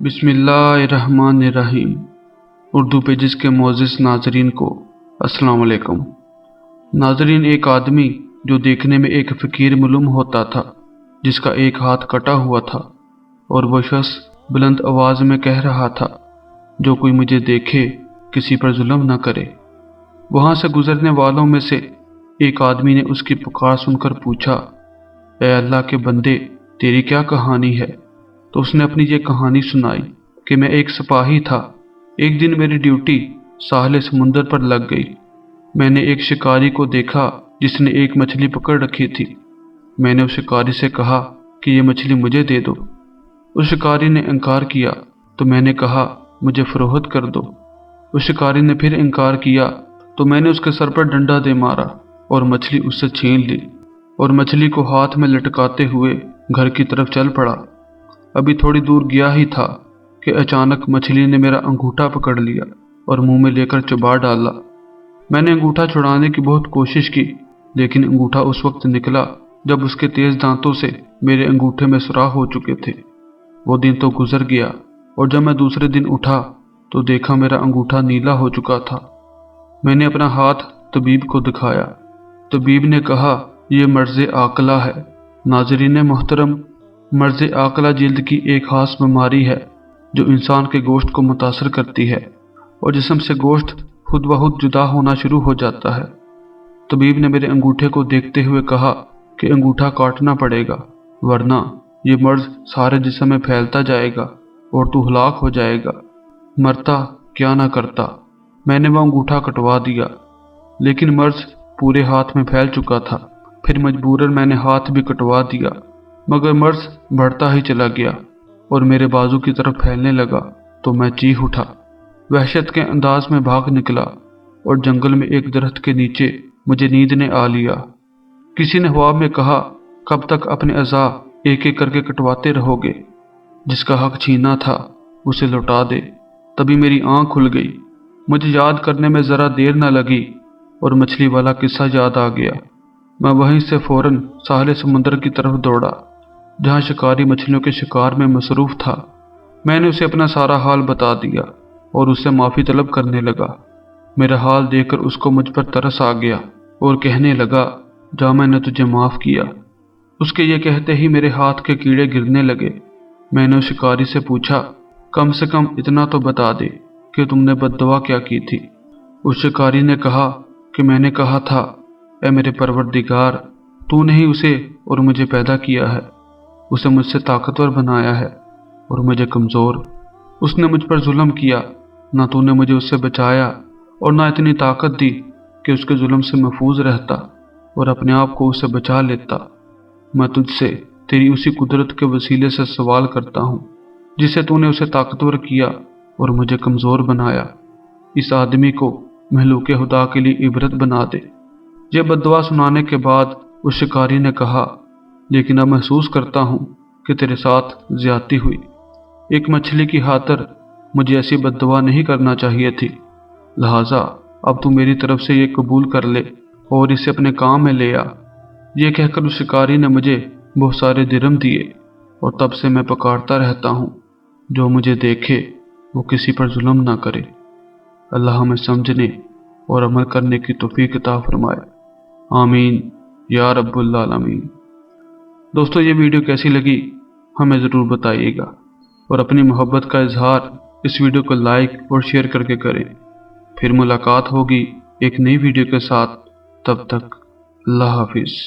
बिस्मिल्लाहिर्रहमानिर्रहीम। उर्दू पेजेस के मोअज़्ज़िज़ नाज़रीन को अस्सलाम वालेकुम। नाज़रीन, एक आदमी जो देखने में एक फ़कीर मालूम होता था, जिसका एक हाथ कटा हुआ था, और वह शख्स बुलंद आवाज़ में कह रहा था, जो कोई मुझे देखे किसी पर जुल्म न करे। वहाँ से गुजरने वालों में से एक आदमी ने उसकी पुकार सुनकर पूछा, ए अल्लाह के बंदे, तेरी क्या कहानी है? तो उसने अपनी ये कहानी सुनाई कि मैं एक सिपाही था। एक दिन मेरी ड्यूटी साहिल समुंदर पर लग गई। मैंने एक शिकारी को देखा जिसने एक मछली पकड़ रखी थी। मैंने उस शिकारी से कहा कि ये मछली मुझे दे दो। उस शिकारी ने इनकार किया तो मैंने कहा, मुझे फरोख्त कर दो। उस शिकारी ने फिर इनकार किया तो मैंने उसके सर पर डंडा दे मारा और मछली उससे छीन ली और मछली को हाथ में लटकाते हुए घर की तरफ चल पड़ा। अभी थोड़ी दूर गया ही था कि अचानक मछली ने मेरा अंगूठा पकड़ लिया और मुंह में लेकर चबा डाला। मैंने अंगूठा छुड़ाने की बहुत कोशिश की, लेकिन अंगूठा उस वक्त निकला जब उसके तेज दांतों से मेरे अंगूठे में सुराख हो चुके थे। वो दिन तो गुजर गया और जब मैं दूसरे दिन उठा तो देखा मेरा अंगूठा नीला हो चुका था। मैंने अपना हाथ तबीब को दिखाया। तबीब ने कहा, यह मर्ज़ आकला है। नाज़रीन मोहतरम, मर्ज़ आकला जिल्द की एक खास बीमारी है जो इंसान के गोश्त को मुतासर करती है और जिस्म से गोश्त खुद ब खुद जुदा होना शुरू हो जाता है। तबीब ने मेरे अंगूठे को देखते हुए कहा कि अंगूठा काटना पड़ेगा, वरना ये मर्ज़ सारे जिस्म में फैलता जाएगा और तू हलाक हो जाएगा। मरता क्या ना करता। मैंने वह अंगूठा कटवा दिया, लेकिन मर्ज़ पूरे हाथ में फैल चुका था। फिर मजबूरन मैंने हाथ भी कटवा दिया, मगर मर्ज़ बढ़ता ही चला गया और मेरे बाजू की तरफ फैलने लगा तो मैं चीख उठा। वहशत के अंदाज में भाग निकला और जंगल में एक दरख्त के नीचे मुझे नींद ने आ लिया। किसी ने ख्वाब में कहा, कब तक अपने अज़ा एक एक करके कटवाते रहोगे? जिसका हक छीना था उसे लौटा दे। तभी मेरी आँख खुल गई। मुझे याद करने में ज़रा देर न लगी और मछली वाला किस्सा याद आ गया। मैं वहीं से फौरन साहिल समुंदर की तरफ दौड़ा, जहाँ शिकारी मछलियों के शिकार में मसरूफ़ था। मैंने उसे अपना सारा हाल बता दिया और उससे माफ़ी तलब करने लगा। मेरा हाल देखकर उसको मुझ पर तरस आ गया और कहने लगा, जा, मैंने तुझे माफ़ किया। उसके ये कहते ही मेरे हाथ के कीड़े गिरने लगे। मैंने उस शिकारी से पूछा, कम से कम इतना तो बता दे कि तुमने बद्दुआ क्या की थी। उस शिकारी ने कहा कि मैंने कहा था, ए मेरे परवरदिगार, तूने ही उसे और मुझे पैदा किया है। उसे मुझसे ताकतवर बनाया है और मुझे कमज़ोर। उसने मुझ पर जुल्म किया, ना तूने मुझे उससे बचाया और ना इतनी ताकत दी कि उसके जुल्म से महफूज रहता और अपने आप को उससे बचा लेता। मैं तुझसे तेरी उसी कुदरत के वसीले से सवाल करता हूँ जिसे तूने उसे ताकतवर किया और मुझे कमज़ोर बनाया। इस आदमी को महलूके खुदा के लिए इबरत बना दे। यह बद्दुआ सुनाने के बाद उस शिकारी ने कहा, लेकिन अब महसूस करता हूँ कि तेरे साथ ज्यादती हुई। एक मछली की खातिर मुझे ऐसी बद्दुआ नहीं करना चाहिए थी। लिहाजा अब तू मेरी तरफ से ये कबूल कर ले और इसे अपने काम में ले आ। ये कहकर उस शिकारी ने मुझे बहुत सारे दिरहम दिए और तब से मैं पुकारता रहता हूँ, जो मुझे देखे वो किसी पर जुल्म ना करे। अल्लाह हमें समझने और अमल करने की तौफीक अता फरमाए। आमीन या रब्बुल आलमीन। दोस्तों, ये वीडियो कैसी लगी हमें ज़रूर बताइएगा और अपनी मोहब्बत का इजहार इस वीडियो को लाइक और शेयर करके करें। फिर मुलाकात होगी एक नई वीडियो के साथ। तब तक अल्लाह हाफिज़।